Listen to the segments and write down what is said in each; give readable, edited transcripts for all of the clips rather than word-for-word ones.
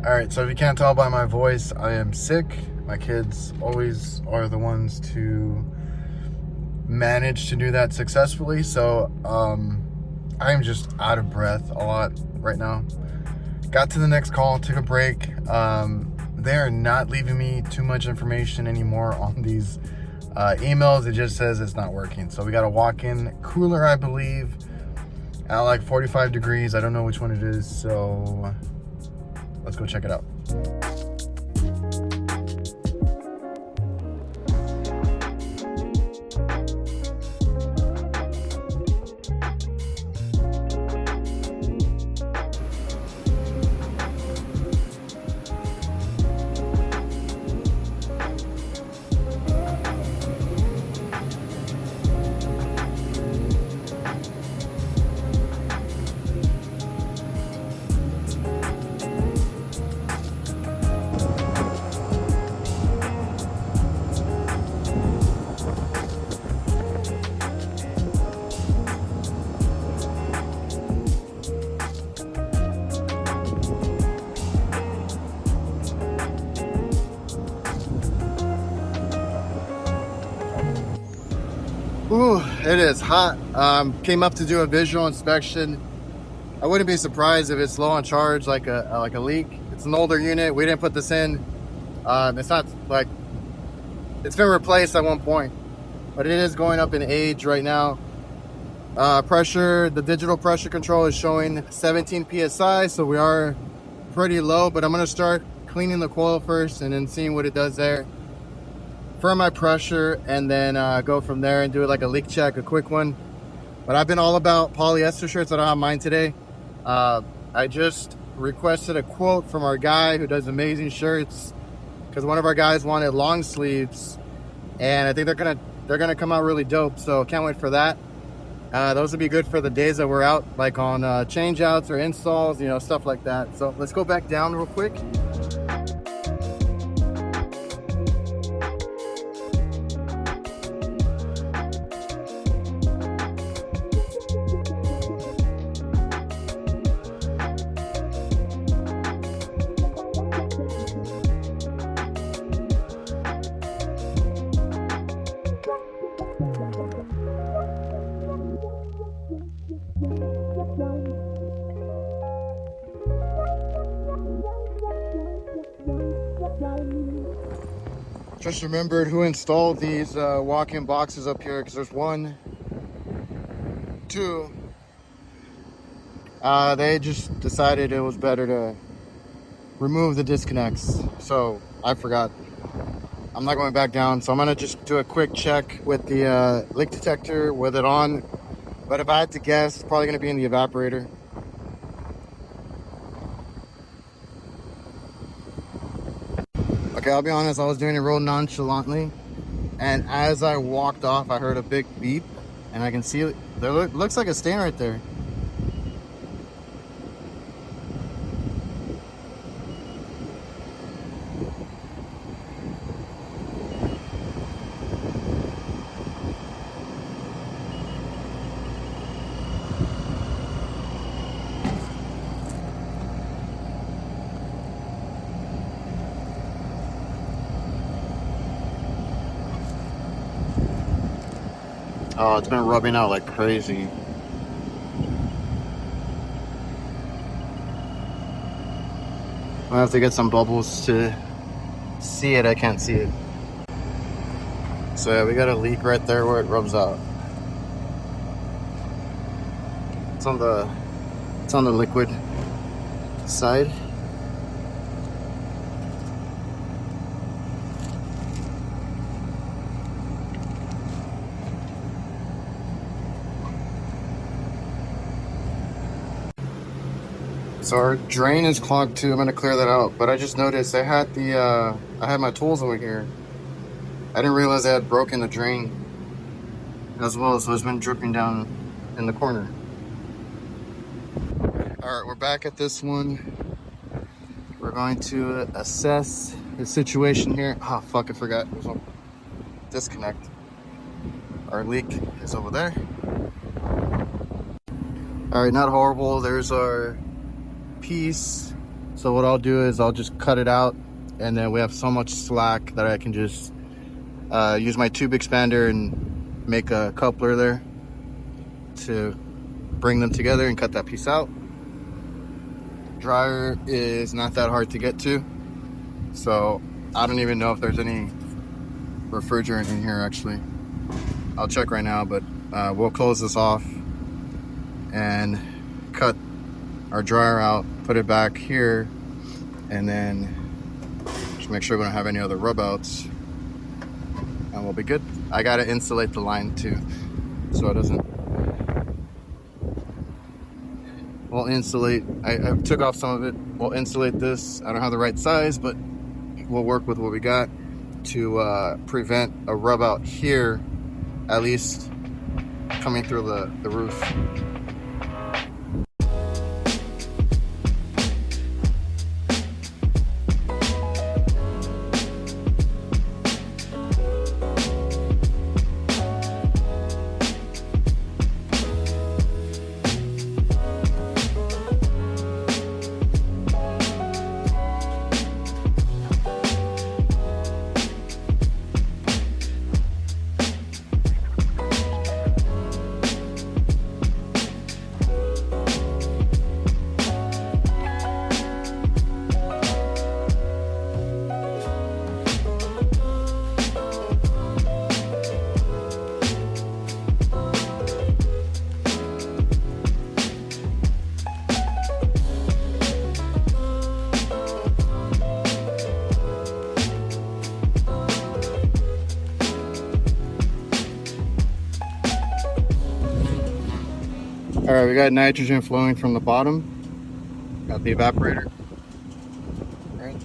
All right, so if you can't tell by my voice, I am sick. My kids always are the ones to manage to do that successfully. So I'm just out of breath a lot right now. Got to the next call, took a break. They are not leaving me too much information anymore on these emails. It just says it's not working. So we got a walk-in cooler, I believe, at like 45 degrees. I don't know which one it is. So let's go check it out. Ooh, it is hot. Came up to do a visual inspection. I wouldn't be surprised if it's low on charge, like a leak. It's an older unit. We didn't put this in. It's not like it's been replaced at one point, but it is going up in age right now. Pressure, the digital pressure control is showing 17 psi, so we are pretty low. But I'm gonna start cleaning the coil first and then seeing what it does there. For my pressure, and then go from there and do it like a leak check, a quick one. But I've been all about polyester shirts. I don't have mine today. I just requested a quote from our guy who does amazing shirts, because one of our guys wanted long sleeves, and I think they're gonna come out really dope. So can't wait for that. Those would be good for the days that we're out, like on change outs or installs, you know, stuff like that. So let's go back down real quick. Just remembered who installed these walk-in boxes up here, because there's one, two. They just decided it was better to remove the disconnects. So I forgot. I'm not going back down. So I'm gonna just do a quick check with the leak detector with it on. But if I had to guess, it's probably gonna be in the evaporator. Okay, I'll be honest, I was doing it real nonchalantly, and as I walked off, I heard a big beep, and I can see it. There looks like a stain right there. Oh, it's been rubbing out like crazy. I have to get some bubbles to see it. I can't see it. So yeah, we got a leak right there where it rubs out. It's on the liquid side. So our drain is clogged too. I'm gonna clear that out. But I just noticed I had I had my tools over here. I didn't realize I had broken the drain as well, so it's been dripping down in the corner. All right, we're back at this one. We're going to assess the situation here. Oh fuck, I forgot. There's a disconnect. Our leak is over there. All right, not horrible. There's our piece So what I'll do is I'll just cut it out, and then we have so much slack that I can just use my tube expander and make a coupler there to bring them together and cut that piece out. Dryer is not that hard to get to, so I don't even know if there's any refrigerant in here actually. I'll check right now, but we'll close this off and cut our dryer out, put it back here, and then just make sure we don't have any other rub outs, and we'll be good. I gotta insulate the line too, so it doesn't. We'll insulate. I took off some of it. We'll insulate this. I don't have the right size, but we'll work with what we got to prevent a rub out here, at least coming through the roof. All right, we got nitrogen flowing from the bottom. Got the evaporator. All right.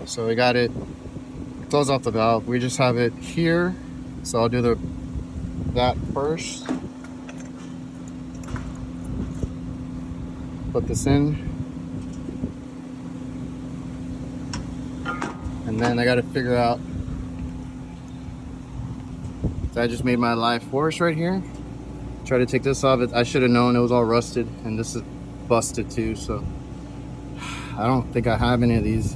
So we got it, close off the valve. We just have it here. So I'll do that first. Put this in. And then I gotta figure out, so I just made my life worse right here. Try to take this off. I should have known it was all rusted, and this is busted too, so I don't think I have any of these.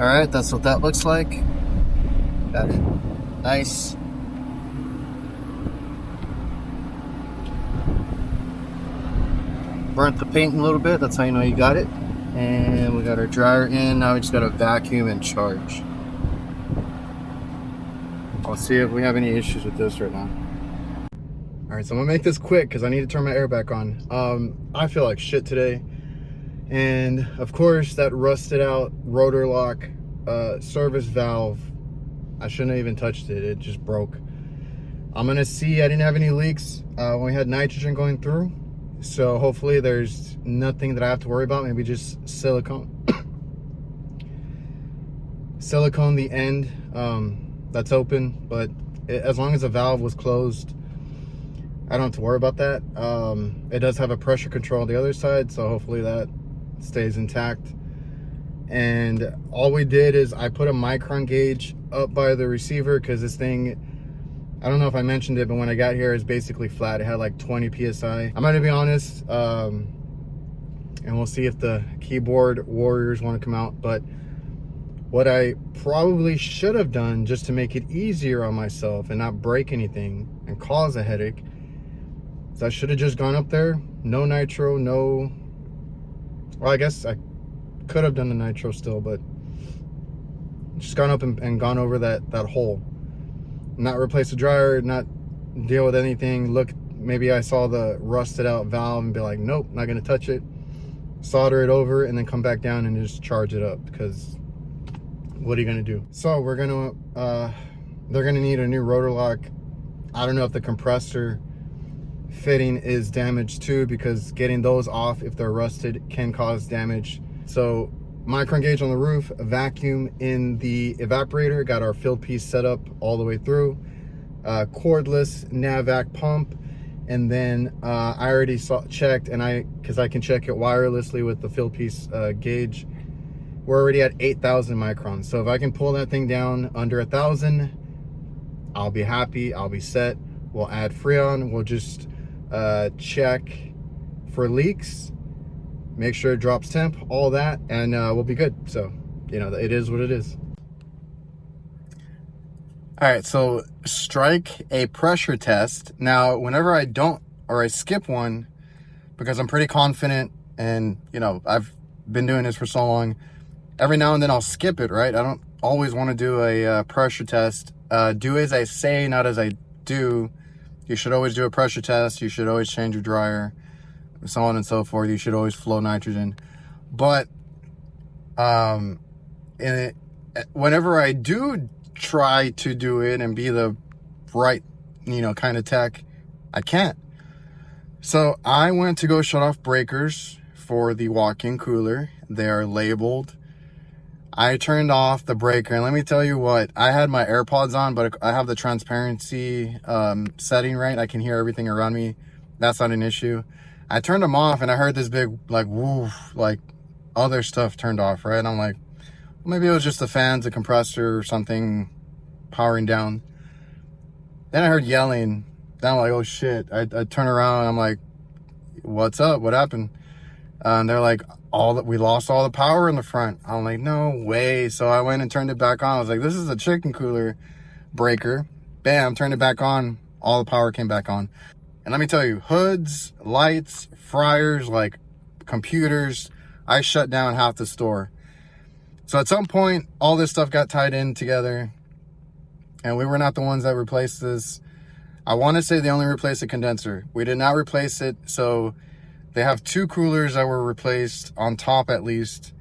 All right, that's what that looks like. Got it. Nice. Burnt the paint a little bit. That's how you know you got it. And we got our dryer in. Now we just got to vacuum and charge. I'll see if we have any issues with this right now. All right, so I'm gonna make this quick because I need to turn my air back on. I feel like shit today. And of course, that rusted out rotor lock service valve, I shouldn't have even touched it. It just broke. I'm gonna see. I didn't have any leaks when we had nitrogen going through. So hopefully there's nothing that I have to worry about. Maybe just silicone. Silicone the end that's open. But as long as the valve was closed, I don't have to worry about that. It does have a pressure control on the other side. So hopefully that stays intact. And all we did is I put a micron gauge up by the receiver because this thing, I don't know if I mentioned it, but when I got here, it's basically flat. It had like 20 psi. I'm gonna be honest, and we'll see if the keyboard warriors want to come out. But what I probably should have done, just to make it easier on myself and not break anything and cause a headache, is I should have just gone up there, no nitro, no. Well, I guess I could have done the nitro still, but just gone up and gone over that hole. Not replace the dryer, not deal with anything. Look, maybe I saw the rusted out valve and be like, nope, not gonna touch it. Solder it over and then come back down and just charge it up, because what are you gonna do? So we're gonna, they're gonna need a new rotor lock. I don't know if the compressor fitting is damaged too, because getting those off, if they're rusted, can cause damage. So micron gauge on the roof, a vacuum in the evaporator, got our field piece set up all the way through, cordless NavVac pump, and then I already checked, and because I can check it wirelessly with the field piece gauge, we're already at 8,000 microns. So if I can pull that thing down under 1,000, I'll be happy, I'll be set. We'll add Freon, we'll just check for leaks, make sure it drops temp, all that, and we'll be good. So, you know, it is what it is. All right, so strike a pressure test. Now, whenever I don't, or I skip one, because I'm pretty confident, and, you know, I've been doing this for so long, every now and then I'll skip it, right? I don't always want to do a pressure test. Do as I say, not as I do. You should always do a pressure test. You should always change your dryer, so on and so forth. You should always flow nitrogen. But whenever I do try to do it and be the right, you know, kind of tech, I can't. So I went to go shut off breakers for the walk-in cooler. They are labeled. I turned off the breaker, and let me tell you what, I had my AirPods on, but I have the transparency setting right. I can hear everything around me. That's not an issue. I turned them off, and I heard this big, like, woof, like, other stuff turned off, right? And I'm like, well, maybe it was just the fans, the compressor, or something powering down. Then I heard yelling. Then I'm like, oh, shit. I turn around, and I'm like, what's up? What happened? And they're like, we lost all the power in the front. I'm like, no way. So I went and turned it back on. I was like, this is a chicken cooler breaker. Bam, turned it back on. All the power came back on. And let me tell you, hoods, lights, fryers, like computers, I shut down half the store. So at some point, all this stuff got tied in together, and we were not the ones that replaced this. I want to say they only replaced the condenser. We did not replace it. So they have two coolers that were replaced on top, at least.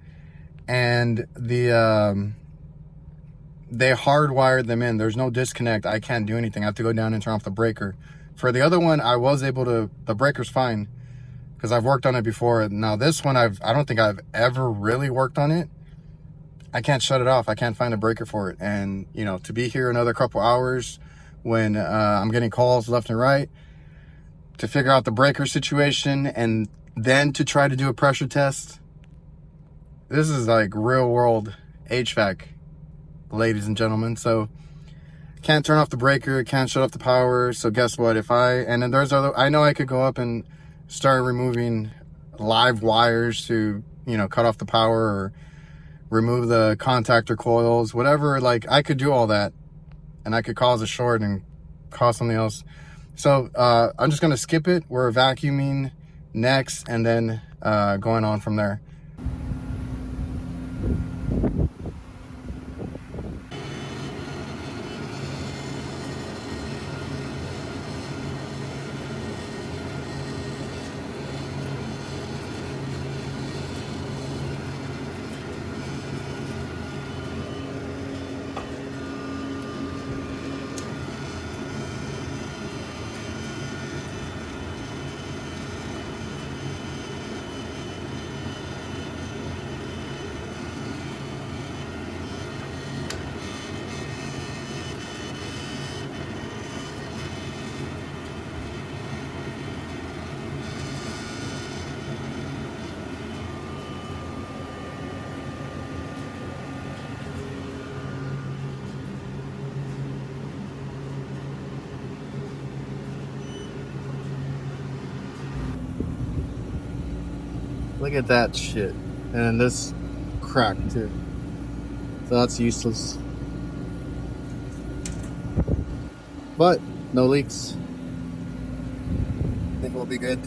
And they hardwired them in. There's no disconnect. I can't do anything. I have to go down and turn off the breaker. For the other one, I was able to, the breaker's fine, because I've worked on it before. Now this one, I don't think I've ever really worked on it. I can't shut it off. I can't find a breaker for it. And, you know, to be here another couple hours when I'm getting calls left and right to figure out the breaker situation, and then to try to do a pressure test. This is like real world HVAC, ladies and gentlemen. So can't turn off the breaker, can't shut off the power. So guess what? And then there's other, I know I could go up and start removing live wires to, you know, cut off the power, or remove the contactor coils, whatever. Like, I could do all that, and I could cause a short and cause something else. So I'm just gonna skip it. We're vacuuming next, and then going on from there. Look at that shit. And then this crack too. So that's useless. But no leaks. I think we'll be good.